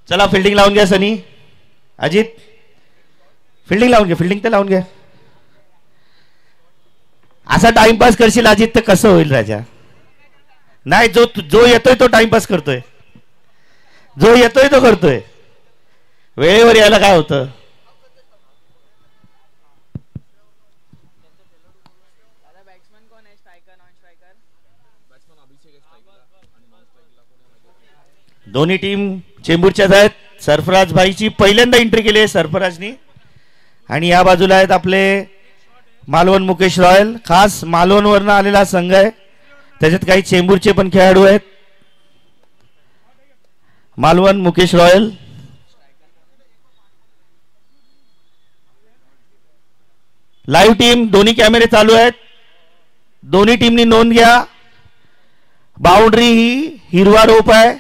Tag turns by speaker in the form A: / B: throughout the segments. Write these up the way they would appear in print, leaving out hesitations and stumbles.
A: चला फिल्डिंग लावून घ्या सनी. अजित फिल्डिंग लावून घ्या. फिल्डिंग तर लावून घ्या. असा टाइमपास करशील अजित तर कसं होईल राजा. नाही जो जो येतोय तो टाइमपास करतोय. जो येतोय तो करतोय. वेळेवर यायला काय होतं. दोन्ही टीम चेंबूरच्याच आहेत. सरफराज भाईची पहिल्यांदा एंट्री केली आहे सरफराजनी. आणि या बाजूला आहेत आपले मालवण मुकेश रॉयल. खास मालवणवरनं आलेला संघ आहे. त्याच्यात काही चेंबूरचे पण खेळाडू आहेत. Malvan Mukesh royal. Live team दोन्ही कॅमेरे चालू आहेत. दोन्ही टीमनी नोंद घ्या. बाउंड्री ही हिरवा रोप आहे.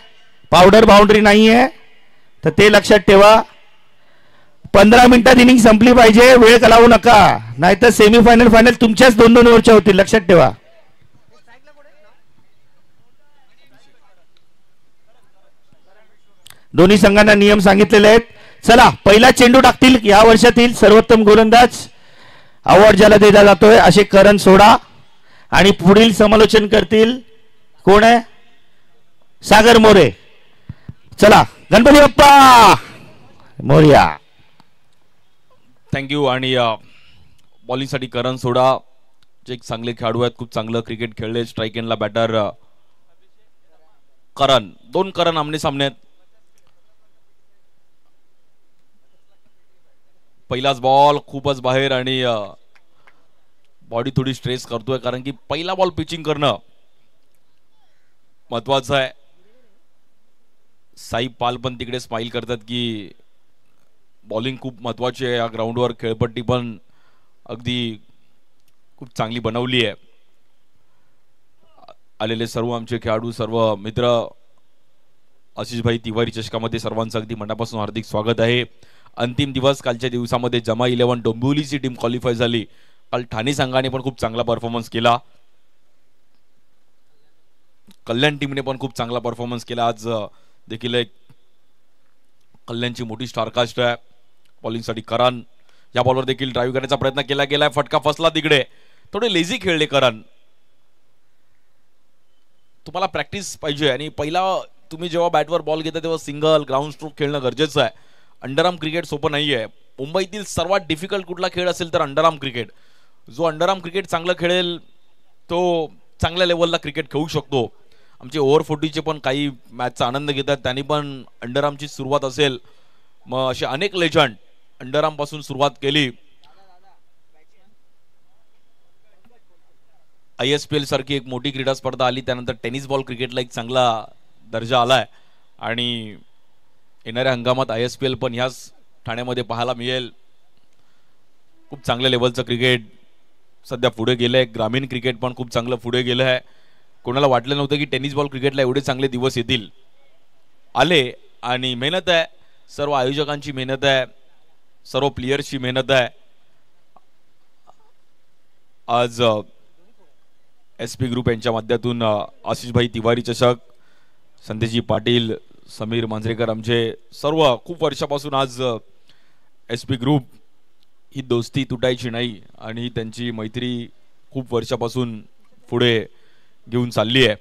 A: पावडर बाउंड्री नाही आहे. तर ते लक्षात ठेवा. 15 मिनिटात इनिंग संपली पाहिजे. वेळ घालवू नका. नाहीतर सेमीफायनल फायनल तुमच्याच 2-2 ओव्हरच्या होतील. लक्षात ठेवा. दोन्ही संघांना नियम सांगितलेले आहेत. चला पहिला चेंडू टाकतील या वर्षातील सर्वोत्तम गोलंदाज अवॉर्ड ज्याला दिला जातोय असे करण सोडा. आणि पुढील समालोचन करतील कोण आहे. सागर मोरे. चला गणपती बाप्पा मोरया.
B: थँक्यू. आणि बॉलिंगसाठी करण सोडा जे एक चांगले खेळाडू आहेत. खूप चांगलं क्रिकेट खेळले. स्ट्राईक एंडला बॅटर करण. दोन करण आमने सामने आहेत. पहिलाच बॉल खूपच बाहेर आणि बॉडी थोडी स्ट्रेस करतोय कारण की पहिला बॉल पिचिंग करणं महत्वाचं आहे. साई पाल पण तिकडे स्माइल करतात की बॉलिंग खूप महत्वाची आहे या ग्राउंडवर. खेळपट्टी पण अगदी खूप चांगली बनवली आहे. आलेले सर्व आमचे खेळाडू सर्व मित्र आशिषभाई तिवारी चषकामध्ये सर्वांचं अगदी मनापासून हार्दिक स्वागत आहे. अंतिम दिवस कालच्या दिवसामध्ये जमा 11 डोंबिवलीची टीम क्वालिफाय झाली. काल ठाणे संघाने पण खूप चांगला परफॉर्मन्स केला. कल्याण टीमने पण खूप चांगला परफॉर्मन्स केला. आज देखील एक कल्याणची मोठी स्टारकास्ट आहे. बॉलिंगसाठी करण. या बॉलवर देखील ड्राईव्ह करण्याचा प्रयत्न केला गेलाय. फटका फसला तिकडे. थोडे लेझी खेळले करण. तुम्हाला प्रॅक्टिस पाहिजे आणि पहिला तुम्ही जेव्हा बॅटवर बॉल घेता तेव्हा सिंगल ग्राउंड स्ट्रोक खेळणं गरजेचं आहे. अंडरआर्म क्रिकेट सोपं नाही आहे. मुंबईतील सर्वात डिफिकल्ट कुठला खेळ असेल तर अंडरआर्म क्रिकेट. जो अंडरआर्म क्रिकेट चांगलं खेळेल तो चांगल्या लेवलला क्रिकेट खेळू शकतो. आमचे ओव्हर 40चे पण काही मॅचचा आनंद घेतात. त्यांनी पण अंडरआर्मची सुरुवात असेल. मग असे अनेक लेजंड अंडरआर्म पासून सुरुवात केली. ISPL सारखी एक मोठी क्रीडा स्पर्धा आली. त्यानंतर टेनिस बॉल क्रिकेटला एक चांगला दर्जा आलाय आणि येणाऱ्या हंगामात ISPL पण ह्याच ठाण्यामध्ये पाहायला मिळेल. खूप चांगल्या लेवलचं क्रिकेट सध्या पुढे गेलंय. ग्रामीण क्रिकेट पण खूप चांगलं पुढे गेलं आहे. कोणाला वाटलं नव्हतं की टेनिस बॉल क्रिकेटला एवढे चांगले दिवस येतील. आले आणि मेहनत आहे. सर्व आयोजकांची मेहनत आहे. सर्व प्लेयर्सची मेहनत आहे. आज SP ग्रुप यांच्या माध्यमातून आशिषभाई तिवारी चषक, संदेशजी पाटील, समीर मांजरेकर आमचे सर्व खूप वर्षापासून आज SP ग्रुप ही दोस्ती तुटायची नाही आणि त्यांची मैत्री खूप वर्षापासून पुढे घेऊन चालली आहे.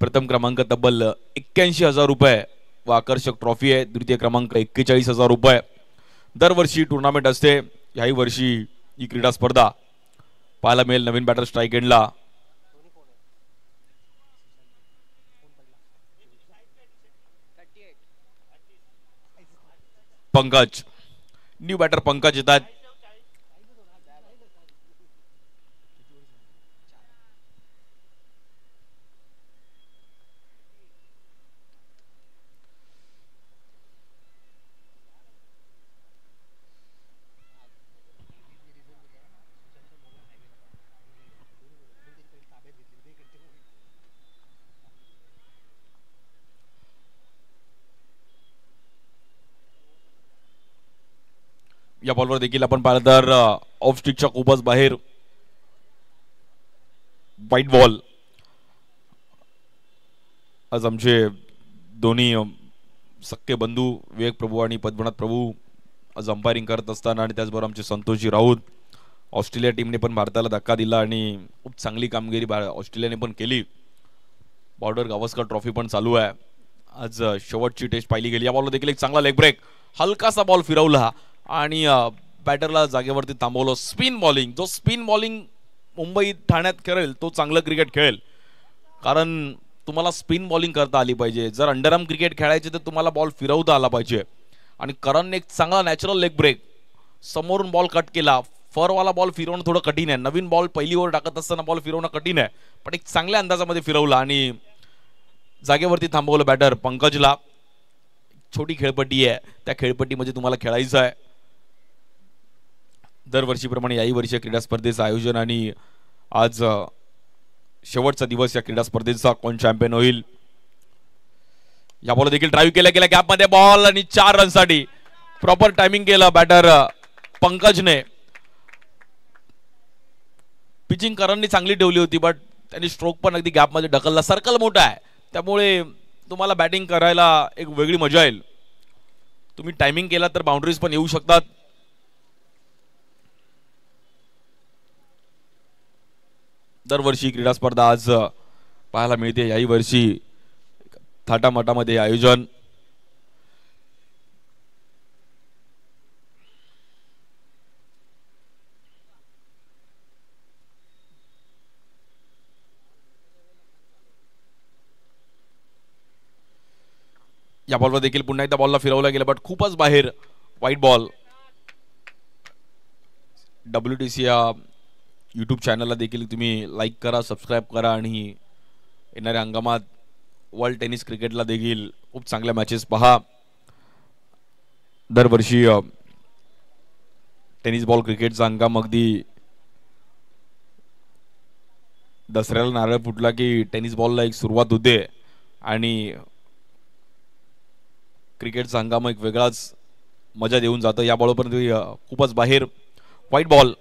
B: प्रथम क्रमांक तब्बल 81,000 रुपये व आकर्षक ट्रॉफी आहे. द्वितीय क्रमांक 41,000 रुपये. दरवर्षी टुर्नामेंट असते. याही वर्षी ही क्रीडा स्पर्धा पाहायला मिळेल. नवीन बॅटर स्ट्राईक एंडला पंकज. न्यू बॅटर पंकज येतात. या बॉलवर देखील आपण पाहिलं तर ऑफ स्टिकच्या खूपच बाहेर व्हाईट बॉल. आज आमचे दोन्ही सक्के बंधू विवेक प्रभू आणि पद्मनाथ प्रभू आज अंपायरिंग करत असताना, आणि त्याचबरोबर आमचे संतोषजी राऊत. ऑस्ट्रेलिया टीमने पण भारताला धक्का दिला आणि खूप चांगली कामगिरी ऑस्ट्रेलियाने पण केली. बॉर्डर गावस्कर ट्रॉफी पण चालू आहे. आज शेवटची टेस्ट पाहिली गेली. या बॉलला देखील एक चांगला लेग ब्रेक, हलकासा बॉल फिरवला आणि बॅटरला जागेवरती थांबवलं. स्पिन बॉलिंग, जो स्पिन बॉलिंग मुंबई ठाण्यात करेल तो चांगलं क्रिकेट खेळेल, कारण तुम्हाला स्पिन बॉलिंग करता आली पाहिजे. जर अंडरआर्म क्रिकेट खेळायचे तर तुम्हाला बॉल फिरवता आला पाहिजे. आणि करणने एक चांगला नॅचरल लेग ब्रेक, समोरून बॉल कट केला. फरवाला बॉल फिरवणं थोडं कठीण आहे. नवीन बॉल पहिली ओव्हर टाकत असताना बॉल फिरवणं कठीण आहे, पण एक चांगल्या अंदाजामध्ये फिरवला आणि जागेवरती थांबवलं बॅटर पंकजला. छोटी खेळपट्टी आहे, त्या खेळपट्टीमध्ये तुम्हाला खेळायचं आहे. दरवर्षीप्रमाणे याही वर्षी क्रीडा स्पर्धेचं आयोजन, आणि आज शेवटचा दिवस या क्रीडा स्पर्धेचा. कोण चॅम्पियन होईल? या बॉल देखील ड्राईव्ह केला गेला गॅपमध्ये बॉल, आणि 4 रनसाठी प्रॉपर टायमिंग केलं बॅटर पंकजने. पिचिंग करणनी चांगली ठेवली होती, बट त्यांनी स्ट्रोक पण अगदी गॅपमध्ये ढकलला. सर्कल मोठा आहे, त्यामुळे तुम्हाला बॅटिंग करायला एक वेगळी मजा येईल. तुम्ही टायमिंग केला तर बाउंड्रीज पण येऊ शकतात. दरवर्षी क्रीडा स्पर्धा आज पाहायला मिळते. याही वर्षी थाटामाटामध्ये आयोजन. या बॉलवर देखील पुन्हा एकदा बॉलला फिरवला गेला, बट खूपच बाहेर. White ball. WTC या यूट्यूब चॅनलला देखील तुम्ही लाईक करा, सबस्क्राईब करा, आणि येणाऱ्या हंगामात वर्ल्ड टेनिस क्रिकेटला देखील खूप चांगल्या मॅचेस पहा. दरवर्षी टेनिस बॉल क्रिकेटचा हंगाम अगदी दसऱ्याला नारळ फुटला की टेनिस बॉलला एक सुरुवात होते, आणि क्रिकेटचा हंगाम एक वेगळाच मजा देऊन जातं. या बॉलपर्यंत खूपच बाहेर. White ball.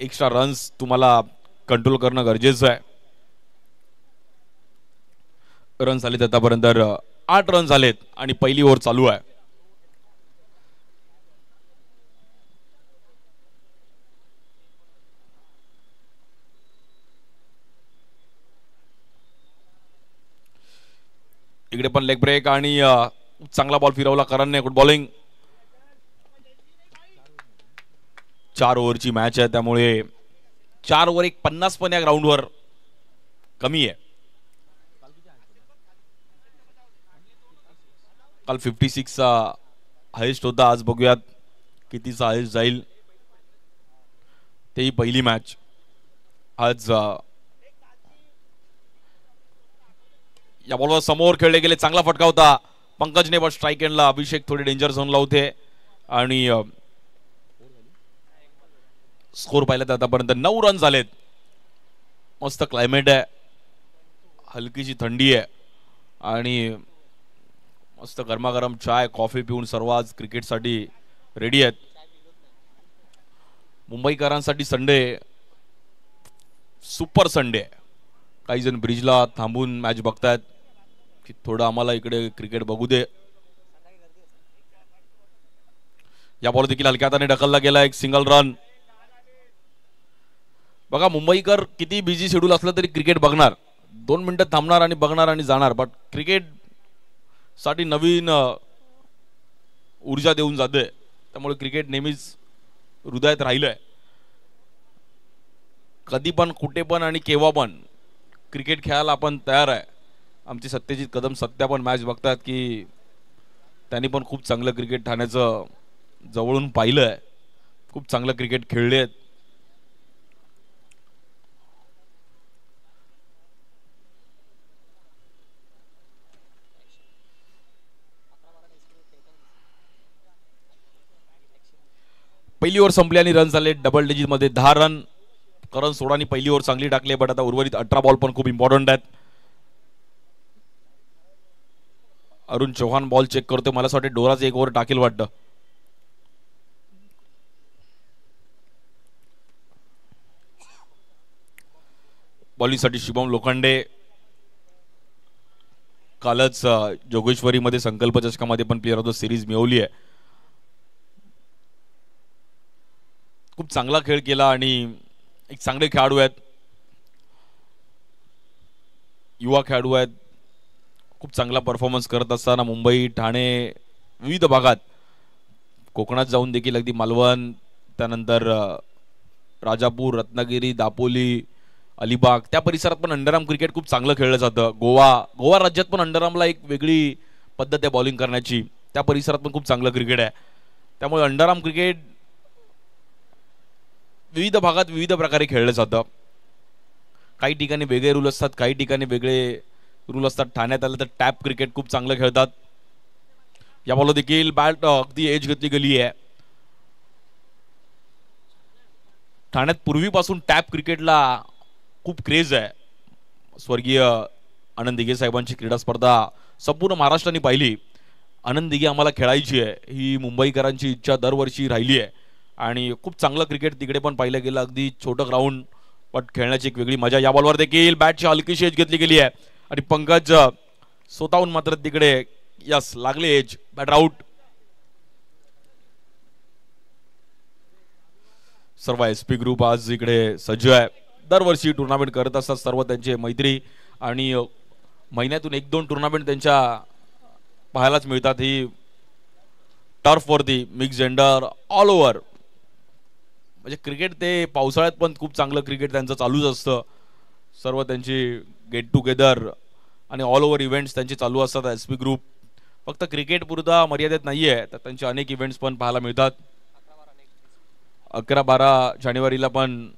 B: एक्स्ट्रा रन्स तुम्हाला कंट्रोल करणं गरजेचं आहे. रन झालेत आतापर्यंत 8 रन झालेत, आणि पहिली ओव्हर चालू आहे. इकडे पण लेग ब्रेक, आणि चांगला बॉल फिरवला करणने. Good bowling. 4 ओव्हरची मॅच आहे, त्यामुळे 4 ओव्हर एक 50 पण या ग्राउंडवर कमी आहे. काल 56चा हायेस्ट होता. आज बघूयात कितीचा हायेस्ट जाईल. तेही पहिली मॅच. आज या बॉलवर समोर खेळले गेले. चांगला फटका होता पंकजने, बट स्ट्राईक एंडला अभिषेक थोडे डेंजर झोनला होते. आणि स्कोर पाहिला तर आतापर्यंत 9 रन झालेत. मस्त क्लायमेट आहे, हलकीशी थंडी आहे, आणि मस्त गरमागरम चाय कॉफी पिऊन सर्व आज क्रिकेटसाठी रेडी आहेत. मुंबईकरांसाठी संडे सुपर संडे आहे. काही जण ब्रिजला थांबून मॅच बघतायत की थोडं आम्हाला इकडे क्रिकेट बघू दे. या बॉल देखील हलक्या हाताने ढकलला गेला. एक सिंगल रन. बघा, मुंबईकर किती बिझी शेड्यूल असलं तरी क्रिकेट बघणार. 2 मिनिटं थांबणार आणि बघणार आणि जाणार. बट क्रिकेट साठी नवीन ऊर्जा देऊन जाते, त्यामुळे क्रिकेट नेहमीच हृदयात राहिलंय. कधी पण, कुठे पण आणि केव्हा पण क्रिकेट खेळायला आपण तयार आहे. आमचे सत्यजित कदम सत्या पण मॅच बघतात की त्यांनी पण खूप चांगलं क्रिकेट ठाण्याचं जवळून पाहिलंय. खूप चांगलं क्रिकेट खेळले आहेत. पहिली ओव्हर संपली आणि रन झाले डबल डिजिट मध्ये 10 रन. करण सोडानी पहिली ओव्हर चांगली टाकली, बट आता उर्वरित 18 बॉल पण खूप इम्पॉर्टंट आहेत. अरुण चव्हाण बॉल चेक करतोय. मला असं वाटतं डोराच एक ओव्हर टाकेल वाटतं. बॉलिंगसाठी शुभम लोखंडे. कालच जोगेश्वरीमध्ये संकल्प चषकामध्ये पण प्लेअर ऑफ द सिरीज मिळवली आहे. खूप चांगला खेळ केला आणि एक चांगले खेळाडू आहेत, युवा खेळाडू आहेत. खूप चांगला परफॉर्मन्स करत असताना मुंबई, ठाणे, विविध भागात, कोकणात जाऊन देखील अगदी मालवण, त्यानंतर राजापूर, रत्नागिरी, दापोली, अलिबाग त्या परिसरात पण अंडरआर्म क्रिकेट खूप चांगलं खेळलं जातं. गोवा राज्यात पण अंडरआर्मला एक वेगळी पद्धत आहे बॉलिंग करण्याची. त्या परिसरात पण खूप चांगलं क्रिकेट आहे. त्यामुळे अंडरआर्म क्रिकेट विविध भागात विविध प्रकारे खेळलं जातं. काही ठिकाणी वेगळे रूल असतात, काही ठिकाणी वेगळे रूल असतात. ठाण्यात आलं तर टॅप क्रिकेट खूप चांगलं खेळतात. या बॉलवर देखील बॅट अगदी एज घेतली गेली आहे. ठाण्यात पूर्वीपासून टॅप क्रिकेटला खूप क्रेज आहे. स्वर्गीय आनंद दिघे साहेबांची क्रीडा स्पर्धा संपूर्ण महाराष्ट्राने पाहिली. आनंद दिघे आम्हाला खेळायची आहे ही मुंबईकरांची इच्छा दरवर्षी राहिली आहे आणि खूप चांगलं क्रिकेट तिकडे पण पाहिलं गेलं. अगदी छोटं ग्राउंड पण खेळण्याची एक वेगळी मजा. या बॉलवर देखील बॅटची हलकीशी एज घेतली गेली आहे आणि पंकज स्वतःहून मात्र तिकडे यस लागले एज, बॅटर आउट. सर्व SP ग्रुप आज इकडे सज्ज आहे. दरवर्षी टुर्नामेंट करत असतात सर्व त्यांचे मैत्री आणि महिन्यातून 1-2 टुर्नामेंट त्यांच्या पाहायलाच मिळतात. ही टर्फवरती मिक्स जेंडर ऑल ओव्हर म्हणजे क्रिकेट ते पावसाळ्यात पण खूप चांगलं क्रिकेट त्यांचं चालूच असतं. सर्व त्यांची गेट टुगेदर आणि ऑल ओव्हर इव्हेंट्स त्यांचे चालू असतात. SP ग्रुप फक्त क्रिकेट पुरता मर्यादित नाही आहे, तर त्यांचे अनेक इव्हेंट्स पण पाहायला मिळतात. 11-12 जानेवारीला पण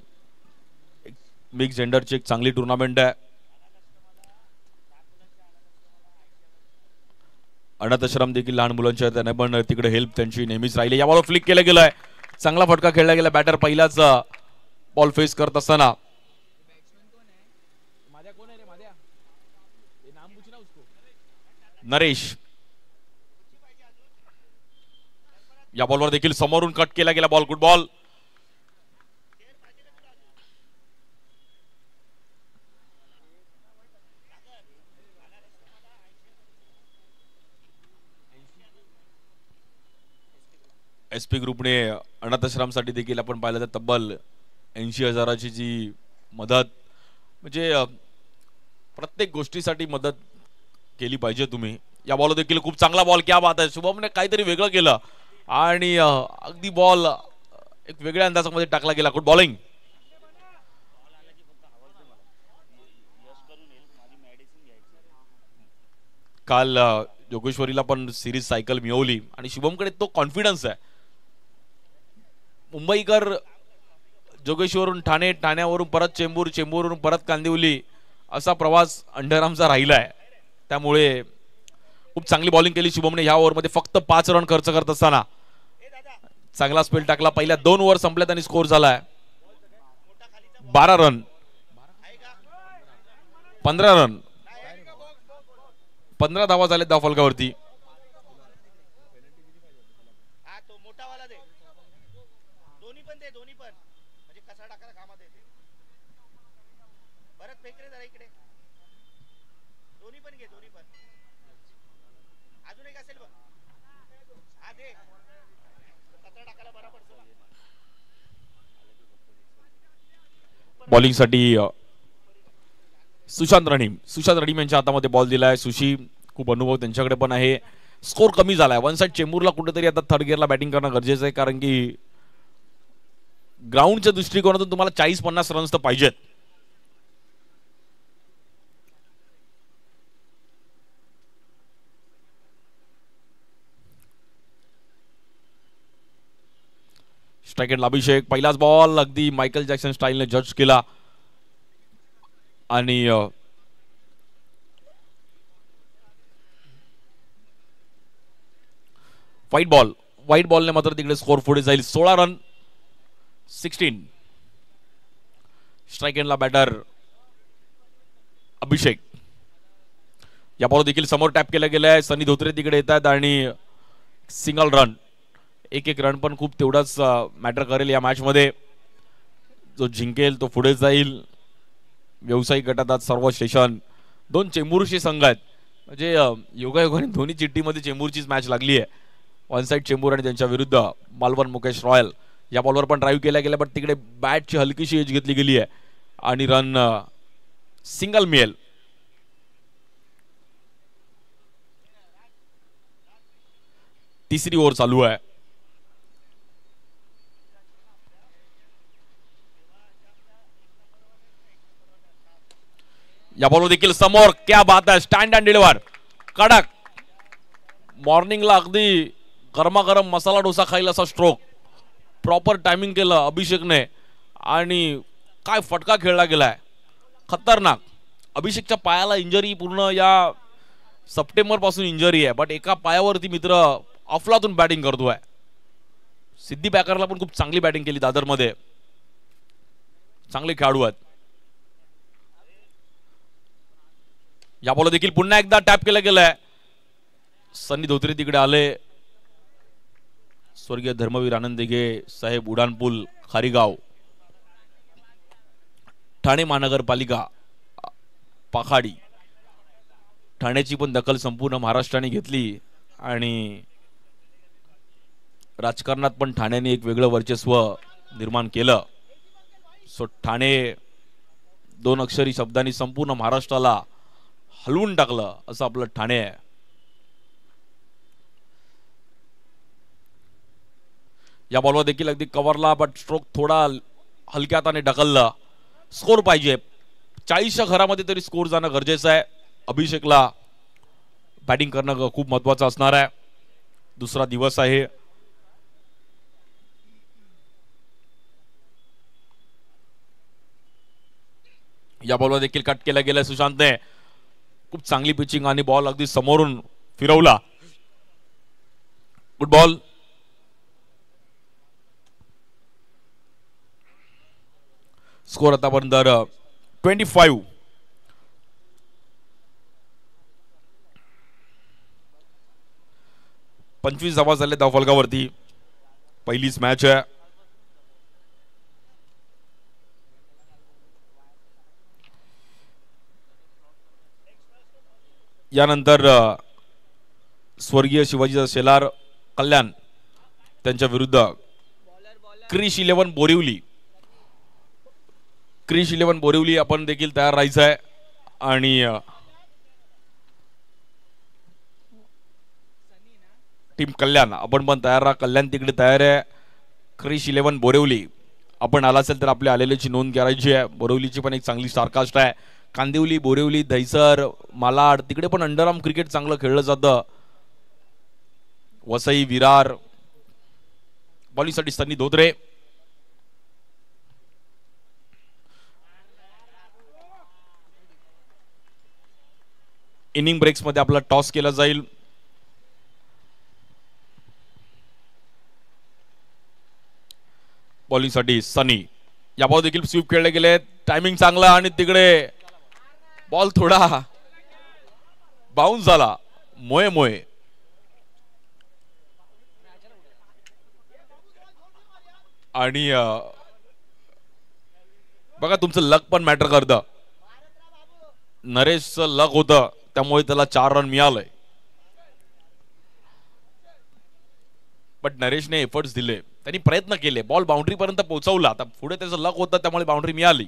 B: मिक्स जेंडरची एक चांगली टुर्नामेंट आहे. अनाथाश्रम देखील लहान मुलांच्या त्याने पण तिकडे हेल्प त्यांची नेहमीच राहिली. या बॉलवर फ्लिक केलं गेलंय, चांगला फटका खेळला गेला. बॅटर पहिलाच बॉल फेस करत असताना नरेश. या बॉलवर देखील समोरून कट केला गेला बॉल. Good ball. SP ग्रुपने अनाथाश्रमसाठी देखील आपण पाहिलं तर तब्बल 80,000ची जी मदत, म्हणजे प्रत्येक गोष्टीसाठी मदत केली पाहिजे तुम्ही. या बॉल देखील खूप चांगला बॉल. क्या बात आहे, शुभमने काहीतरी वेगळं केलं आणि अगदी बॉल एक वेगळ्या अंदाजामध्ये टाकला गेला. Good bowling. काल जोगेश्वरीला पण सिरीज सायकल मिळवली आणि शुभमकडे तो कॉन्फिडन्स आहे. मुंबईकर जोगेश्वरून ठाणे, ठाण्यावरून परत चेंबूर, चेंबूरवरून परत कांदिवली असा प्रवास अंडरआर्मचा राहिला आहे. त्यामुळे खूप चांगली बॉलिंग केली शुभमने. ह्या ओव्हरमध्ये फक्त 5 रन खर्च करत असताना चांगला स्पेल टाकला. पहिल्या 2 ओव्हर संपल्यात आणि स्कोर झालाय 12 रन, 15 रन, 15 धावा झाले धाव फलकावरती. बॉलिंगसाठी सुशांत रडीम यांच्या हातामध्ये बॉल दिलाय. सुशी खूप अनुभव त्यांच्याकडे पण आहे. स्कोर कमी झालाय. वन साइड चेंबूरला कुठेतरी आता थर्ड गिअरला बॅटिंग करणं गरजेचं आहे, कारण की ग्राउंडच्या दृष्टिकोनातून तुम्हाला 40-50 रन्स तर पाहिजेत. स्ट्राइक एंडला अभिषेक. पहिलाच बॉल अगदी मायकल जॅक्सन स्टाईलने जज केला आणि व्हाईट बॉलने मात्र तिकडे स्कोर पुढे जाईल. 16 रन 16. स्ट्राइक एंडला बॅटर अभिषेक. या बॉल देखील समोर टॅप केला गेलाय. सनी धोत्रे तिकडे येतात आणि सिंगल रन. एक रन पण खूप तेवढाच मॅटर करेल या मॅच मध्ये. जो जिंकेल तो पुढे जाईल. व्यावसायिक गटात आज सर्व स्टेशन 2 चेंबूरशी संघ आहेत. म्हणजे योगायोगाने दोन्ही चिठ्ठीमध्ये चेंबूरचीच मॅच लागली आहे. वन साइड चेंबूर आणि त्यांच्या विरुद्ध मालवण मुकेश रॉयल. या बॉलवर पण ड्राईव्ह केल्या गेल्या, पण तिकडे बॅटची हलकीशी एज घेतली गेली आहे आणि रन सिंगल मिळेल. तिसरी ओव्हर चालू आहे. या बॉलवर देखील समोर, क्या बात आहे, स्टँड अँड डिलिव्हर, कडक. मॉर्निंगला अगदी गरमागरम मसाला डोसा खाईल असा स्ट्रोक, प्रॉपर टायमिंग केलं अभिषेकने आणि काय फटका खेळला गेलाय, खतरनाक. अभिषेकच्या पायाला इंजरी पूर्ण या सप्टेंबर पासून इंजरी आहे, बट एका पायावरती मित्र अफलातून बॅटिंग करतोय. सिद्धी बॅकरला पण खूप चांगली बॅटिंग केली दादरमध्ये, चांगले खेळाडू आहेत. या बॉल देखील पुन्हा एकदा टॅप केलं गेलंय. सनी धोत्रे तिकडे आले. स्वर्गीय धर्मवीर आनंद दिघे साहेब उडानपूल खारीगाव, ठाणे महानगरपालिका पाखाडी. ठाण्याची पण दखल संपूर्ण महाराष्ट्राने घेतली आणि राजकारणात पण ठाण्याने एक वेगळं वर्चस्व निर्माण केलं. सो ठाणे दोन अक्षरी शब्दांनी संपूर्ण महाराष्ट्राला हलवून टाकलं असं आपलं ठाणे आहे. या बॉलवर देखील अगदी कव्हरला, बट स्ट्रोक थोडा हलक्या हाताने ढकलला. स्कोर पाहिजे 40च्या घरामध्ये तरी स्कोर जाणं गरजेचं आहे. अभिषेकला बॅटिंग करणं खूप महत्वाचं असणार आहे. दुसरा दिवस आहे. या बॉलवर देखील कट केला गेला सुशांतने. खूप चांगली पिचिंग आणि बॉल अगदी समोरून फिरवला. Good ball. स्कोर आतापर्यंत 25. पंचवीस धावा झाले धावफलकावरती. पहिलीच मॅच आहे. यानंतर स्वर्गीय शिवाजी शेलार कल्याण त्यांच्या विरुद्ध क्रिश 11 बोरिवली. क्रिश 11 बोरिवली आपण देखील तयार राहायचं आहे आणि टीम कल्याण आपण पण तयार राहा. कल्याण तिकडे तयार आहे. क्रिश 11 बोरिवली आपण आला असेल तर आपल्या आलेल्याची नोंद करायची आहे. बोरिवलीची पण एक चांगली स्टारकास्ट आहे. कांदिवली, बोरिवली, दहिसर, मालाड तिकडे पण अंडरआर्म क्रिकेट चांगलं खेळलं जातं. वसई, विरार. बॉलिंगसाठी सनी धोत्रे. इनिंग ब्रेक्स मध्ये आपला टॉस केला जाईल. बॉलिंगसाठी सनी. या बॉल देखील स्वीप खेळले गेले. टायमिंग चांगला आणि तिकडे बॉल थोडा बाउन्स झाला. मोये मोये आणि बघा तुमचं लक पण मॅटर करतं. नरेशचं लक होतं त्यामुळे त्याला 4 रन मिळालंय, बट नरेशने एफर्ट्स दिले, त्यांनी प्रयत्न केले, बॉल बाउंड्री पर्यंत पोहोचवला. आता पुढे त्याचं लक होतं त्यामुळे बाउंड्री मिळाली,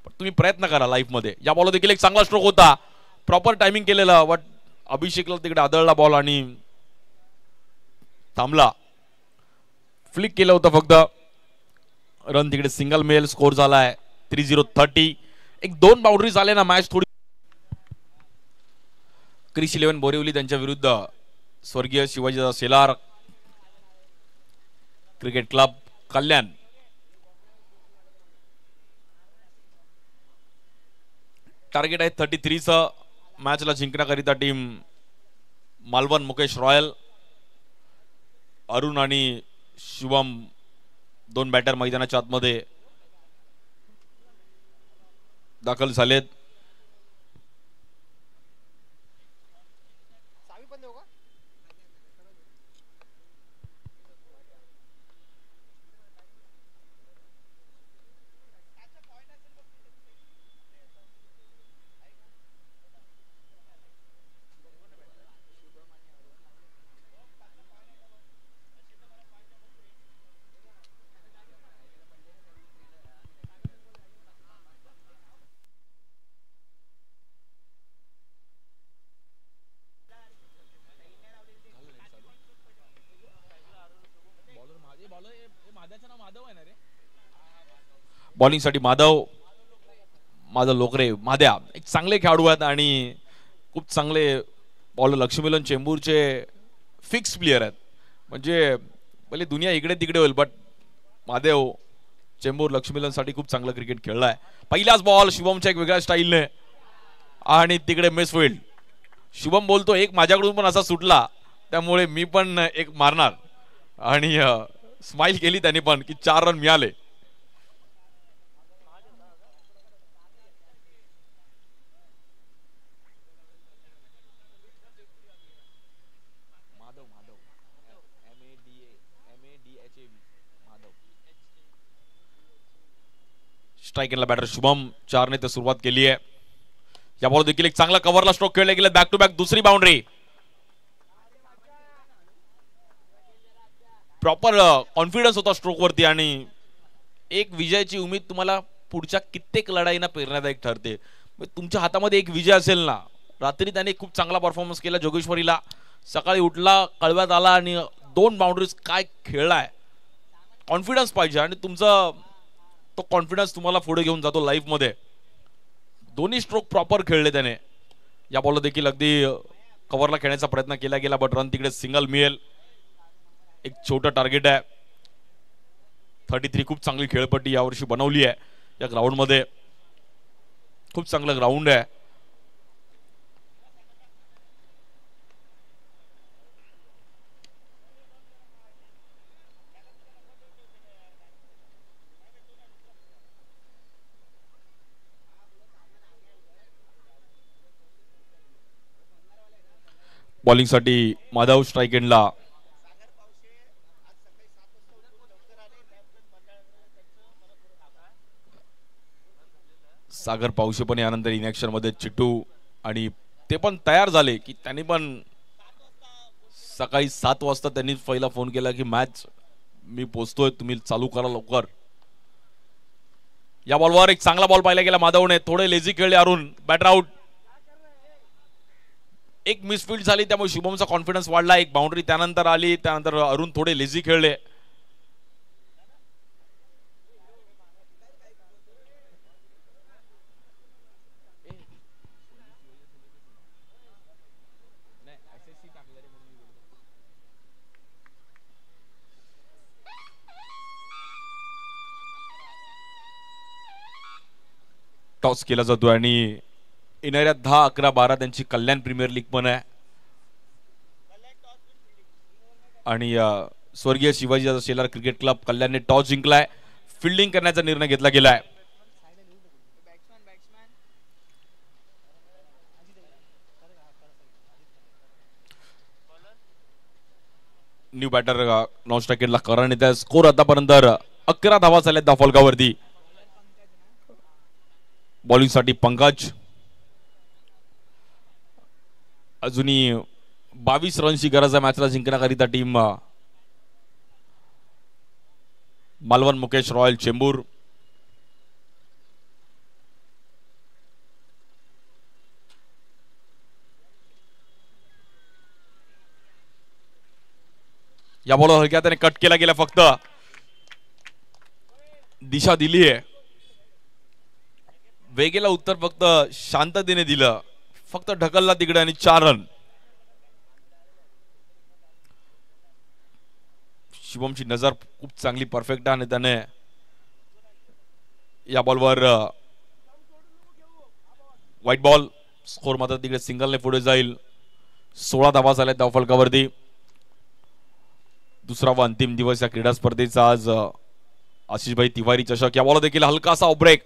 B: पण तुम्ही प्रयत्न करा लाईफ मध्ये. या बॉल देखील एक चांगला स्ट्रोक होता, प्रॉपर टायमिंग केलेला, बट अभिषेकला तिकडे आदळला बॉल आणि थांबला. फ्लिक केलं होतं फक्त. रन तिकडे सिंगल मेल. स्कोर झालाय 30-30. एक 2 बाउंड्री झाले ना मॅच थोडी. क्रिश 11 बोरिवली त्यांच्या विरुद्ध स्वर्गीय शिवाजी शेलार क्रिकेट क्लब कल्याण. टार्गेट आहे 33चं. मॅचला जिंकण्याकरिता टीम मालवण मुकेश रॉयल. अरुण आणि शिवम 2 बॅटर मैदानाच्या आतमध्ये दाखल झालेत. बॉलिंगसाठी माधव लोकरे माद्या एक चांगले खेळाडू आहेत आणि खूप चांगले बॉलर. लक्ष्मीलन चेंबूरचे फिक्स प्लेयर आहेत, म्हणजे भले दुनिया इकडे तिकडे होईल बट महादेव चेंबूर लक्ष्मीलन साठी खूप चांगलं क्रिकेट खेळलाय. पहिलाच बॉल शुभमच्या एक वेगळ्या स्टाईलने आणि तिकडे मिस फील्ड. शुभम बोलतो एक माझ्याकडून पण असा सुटला त्यामुळे मी पण एक मारणार आणि स्माइल केली त्यांनी पण की 4 रन मिळाले. स्ट्राइक एंडला बॅटर शुभम 4 ने सुरुवात केली आहे. या बॉल देखील एक चांगला कव्हरला स्ट्रोक खेळले गेले. बॅक टू बॅक दुसरी बाउंड्री. प्रॉपर कॉन्फिडन्स होता स्ट्रोक वरती आणि एक विजयाची उमेद तुम्हाला पुढच्या कित्येक लढाईना प्रेरणादायक ठरते. तुमच्या हातामध्ये एक विजय असेल ना. रात्री त्याने खूप चांगला परफॉर्मन्स केला जोगेश्वरीला. सकाळी उठला कळव्यात आला आणि 2 बाउंड्रीज काय खेळलाय. कॉन्फिडन्स पाहिजे आणि तुमचा तो कॉन्फिडन्स तुम्हाला पुढे घेऊन जातो लाईफ मध्ये. दोन्ही स्ट्रोक प्रॉपर खेळले त्याने. या बॉलला देखील अगदी कव्हरला खेळण्याचा प्रयत्न केला गेला बट रन तिकडे सिंगल मिळेल. एक छोटं टार्गेट आहे. 33 खूप चांगली खेळपट्टी यावर्षी बनवली आहे या ग्राउंड मध्ये. खूप चांगलं ग्राउंड आहे. बॉलिंगसाठी माधव स्ट्राइक एंडला. सागर पावशे पण यानंतर इनॅक्शन मध्ये. चिट्टू आणि ते पण तयार झाले की त्यांनी पण सकाळी 7 वाजता त्यांनी पहिला फोन केला की मॅच मी पोहोचतोय तुम्ही चालू करा लवकर. या बॉलवर एक चांगला बॉल पाहिला गेला माधवने. थोडे लेझी खेळले अरुण. Batter out. एक मिसफील्ड झाली त्यामुळे शुभमचा कॉन्फिडन्स वाढला. एक बाउंड्री त्यानंतर आली. त्यानंतर अरुण थोडे लेझी खेळले. टॉस केला जातो आणि येणाऱ्या 10, 11, 12 त्यांची कल्याण प्रीमियर लीग पण आहे आणि स्वर्गीय शिवाजी शेलार क्रिकेट क्लब कल्याणने टॉस जिंकलाय. फिल्डिंग करण्याचा निर्णय घेतला गेलाय. न्यू बॅटर नॉन स्ट्राइकला करण येत. स्कोर आतापर्यंत 11 धावा झाल्या धाफलकावरती. बॉलिंग साठी पंकज. अजूनही 22 रनची गरज आहे मॅचला जिंकण्याकरिता टीम मालवण मुकेश रॉयल चेंबूर. या बॉल हलक्या त्याने कट केला गेला. फक्त दिशा दिली आहे. वेगेला उत्तर फक्त शांततेने दिलं. फक्त ढकलला तिकडे आणि 4 रन. शुभमची नजर खूप चांगली परफेक्ट आहे आणि त्याने या बॉलवर व्हाईट बॉल. स्कोर मात्र तिकडे सिंगलने पुढे जाईल. 16 धावा झाल्या धावफलकावरती. दुसरा व अंतिम दिवस या क्रीडा स्पर्धेचा आज. आशिषभाई तिवारी चषक. या बॉल देखील हलकासा ऑफ ब्रेक.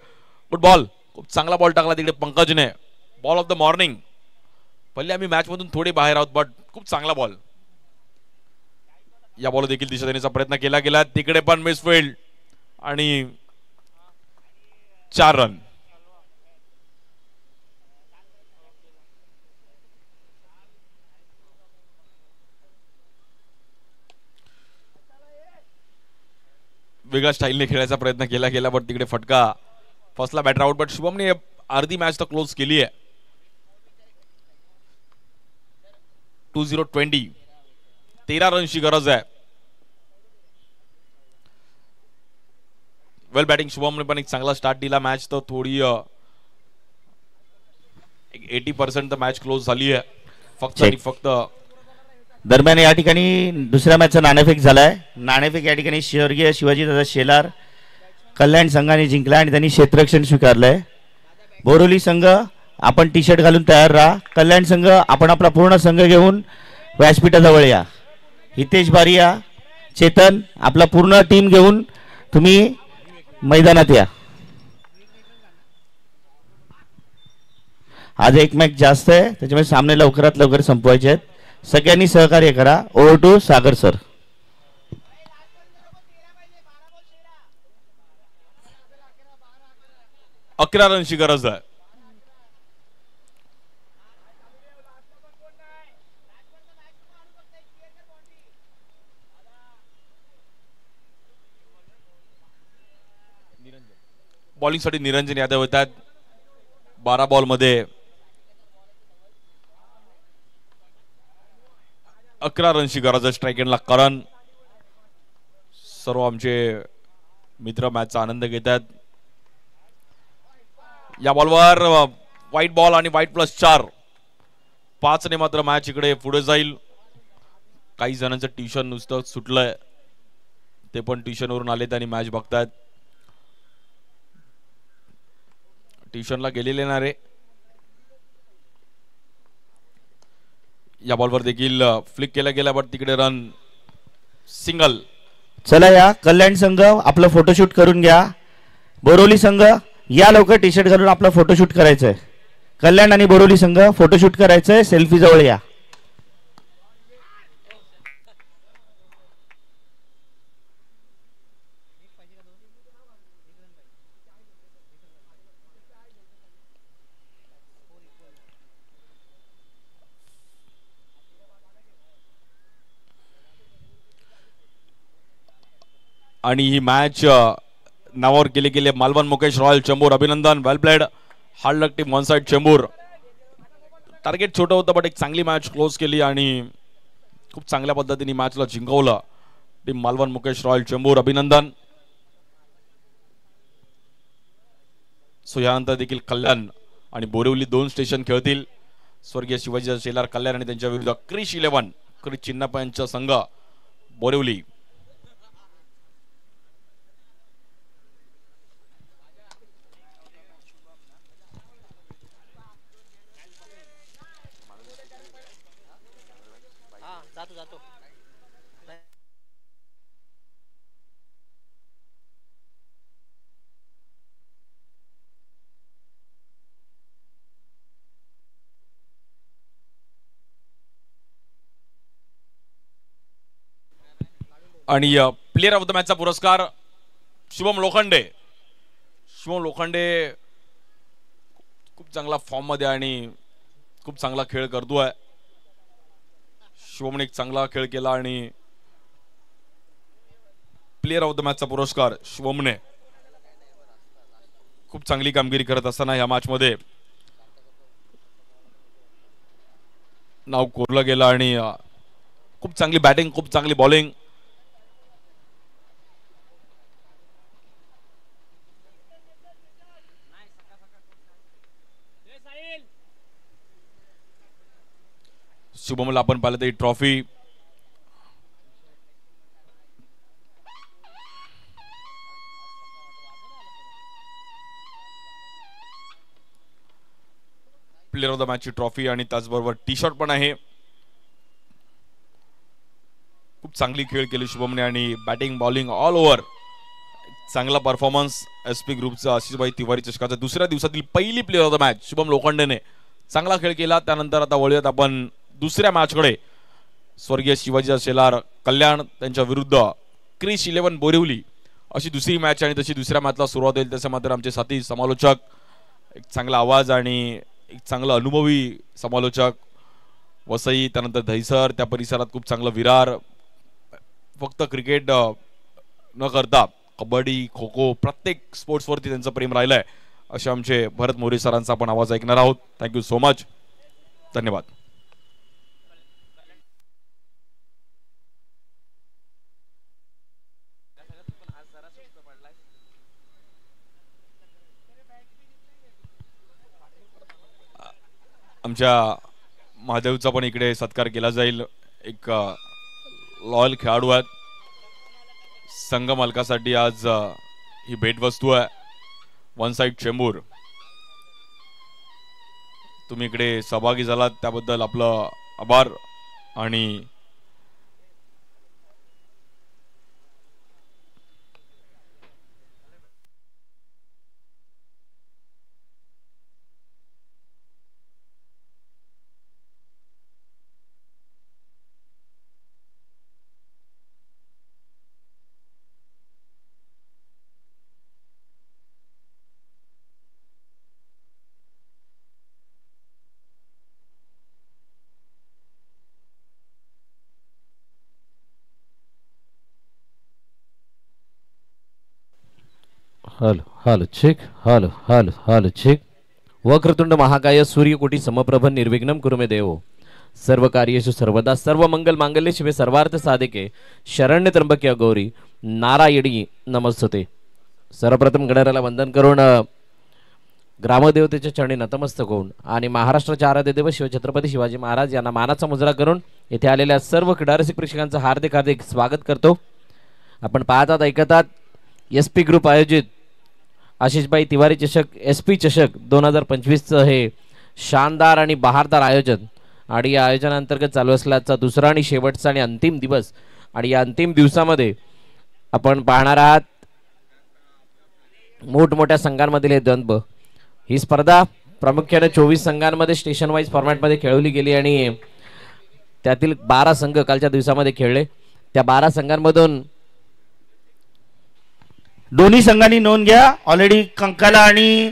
B: Good ball. खूप चांगला बॉल टाकला तिकडे पंकजने. Ball off the morning. पहिले आम्ही मॅच मधून थोडे बाहेर आहोत बट खूप चांगला बॉल. या बॉल देखील दिशा देण्याचा प्रयत्न केला गेला. तिकडे पण मिसफील्ड आणि 4 रन. वेगळ्या स्टाईलने खेळायचा प्रयत्न केला गेला बट तिकडे फटका. फर्स्टला बॅटर आउट बट शुभमने अर्धी मॅच तर क्लोज केली आहे. 2020 13 रनची गरज आहे. वेल बॅटिंग शुभमने पण एक चांगला स्टार्ट दिला मॅच. तर थोडी 80% तर मॅच क्लोज झाली आहे फक्त आणि फक्त.
A: दरम्यान या ठिकाणी दुसऱ्या मॅचचा नाणेफेक झालाय. नाणेफेक या ठिकाणी स्वर्गीय शिवाजी दादा शेलार कल्याण संघाने जिंकला आणि त्यांनी क्षेत्ररक्षण स्वीकारलंय. बोरिवली संघ आपण टी शर्ट घालून तयार राहा. कल्याण संघ आपण आपला पूर्ण संघ घेऊन व्यासपीठाजवळ या. हितेश बारिया, चेतन आपला पूर्ण टीम घेऊन तुम्ही मैदानात या. आज एक मॅच जास्त आहे त्याच्यामुळे सामने लवकरात लवकर संपवायचे आहेत. सगळ्यांनी सहकार्य करा. Over to Sagar sir.
B: 11 रनची गरज आहे. बॉलिंगसाठी निरंजन यादव येतात. 12 बॉलमध्ये 11 रनची गरज आहे. स्ट्राईक एंडला करण. सर्व आमचे मित्र मॅचचा आनंद घेतात. या बॉलवर व्हाईट बॉल आणि व्हाईट +4. 5 ने मात्र मॅच इकडे पुढे जाईल. काही जणांचं ट्युशन नुसतं सुटलंय ते पण ट्युशनवरून आलेत आणि मॅच बघतायत. ट्युशनला गेलेले ना रे. या बॉलवर देखील फ्लिक केला गेला बट तिकडे रन सिंगल.
A: चला या कल्याण संघ आपलं फोटोशूट करून घ्या. बोरिवली संघ या लवकर टी शर्ट घालून आपला फोटोशूट करायचंय. कल्याण आणि बोरिवली संघ फोटोशूट करायचंय. सेल्फी जवळ या.
B: आणि ही मॅच नावावर केले गेले मालवण मुकेश रॉयल चेंबूर. अभिनंदन. Well played. Hard luck team one side Chembur. Target छोटं होतं बट एक चांगली मॅच क्लोज केली आणि खूप चांगल्या पद्धतीने मॅचला जिंकवलं टीम मालवण मुकेश रॉयल चेंबूर. अभिनंदन. सो यानंतर देखील कल्याण आणि बोरिवली 2 स्टेशन खेळतील. स्वर्गीय शिवाजी शेलार कल्याण आणि त्यांच्या विरुद्ध क्रिश 11 क्रिश चिन्नप्पा यांचा संघ बोरिवली. आणि प्लेयर ऑफ द मॅचचा पुरस्कार शुभम लोखंडे. शुभम लोखंडे खूप चांगला फॉर्म मध्ये आणि खूप चांगला खेळ करतोय. शुभमने एक चांगला खेळ केला आणि प्लेयर ऑफ द मॅचचा पुरस्कार शुभमने खूप चांगली कामगिरी करत असताना या मॅच मध्ये नाव कोरलं गेलं आणि खूप चांगली बॅटिंग खूप चांगली बॉलिंग. शुभमला आपण पाहिलं तर ट्रॉफी प्लेयर ऑफ द मॅचची ट्रॉफी आणि त्याचबरोबर टी शर्ट पण आहे. खूप चांगली खेळ केली शुभमने आणि बॅटिंग बॉलिंग ऑल ओव्हर चांगला परफॉर्मन्स. SP ग्रुपचा आशिषभाई तिवारी चषकाच्या दुसऱ्या दिवसातील पहिली player of the match Shubham लोखंडेने चांगला खेळ केला. त्यानंतर आता वळूयात आपण दुसऱ्या मॅचकडे. स्वर्गीय शिवाजी शेलार कल्याण त्यांच्या विरुद्ध क्रिश 11 बोरिवली अशी दुसरी मॅच आणि तशी दुसऱ्या मॅचला सुरुवात होईल. त्याच्या मात्र आमचे साथी समालोचक एक चांगला आवाज आणि एक चांगला अनुभवी समालोचक वसई त्यानंतर दहिसर त्या परिसरात खूप चांगलं विरार. फक्त क्रिकेट न करता कबड्डी खो खो प्रत्येक स्पोर्ट्सवरती त्यांचं प्रेम राहिलंय असे आमचे भरत मोरे सरांचा आपण आवाज ऐकणार आहोत. Thank you so much. धन्यवाद. आमच्या महादेवचा पण इकडे सत्कार केला जाईल. एक लॉयल खेळाडू आहेत. संघ मालकासाठी आज ही भेटवस्तू आहे. One side Chembur. तुम्ही इकडे सहभागी झालात त्याबद्दल आपलं आभार. आणि
C: hello hello check. Hello hello hello check. वक्रतुंड महाकाय सूर्यकोटी समप्रभ निर्विघ्नं कुरु मे देव. सर्व कार्येषु सर्वदा सर्व मंगल मांगल्ये शिवे सर्वार्थ साधिके शरण्य त्र्यंबके गौरी नारायणी नमस्तुते. सर्वप्रथम गणराला वंदन करून ग्रामदेवतेच्या चरणी नतमस्तक होऊन आणि महाराष्ट्राचे आराध्य देव शिवछत्रपती शिवाजी महाराज यांना मानाचा मुजरा करून येथे आलेल्या सर्व क्रीडारसिक प्रेक्षकांचं हार्दिक हार्दिक स्वागत करतो. आपण पाहतात ऐकतात SP ग्रुप आयोजित आशिषभाई तिवारी चषक SP चषक 2025चं हे शानदार आणि बहारदार आयोजन. आणि या आयोजनांतर्गत चालू असल्याचा दुसरा आणि शेवटचा आणि अंतिम दिवस. आणि या अंतिम दिवसामध्ये आपण पाहणार आहात मोठमोठ्या संघांमधील हे द्वंद्व. ही स्पर्धा प्रामुख्याने 24 संघांमध्ये स्टेशन वाईज फॉर्मॅटमध्ये खेळवली गेली आणि त्यातील 12 संघ कालच्या दिवसामध्ये खेळले. त्या 12 संघांमधून
A: दोन्ही संघांनी नोंद घ्या. ऑलरेडी कंकाला आणि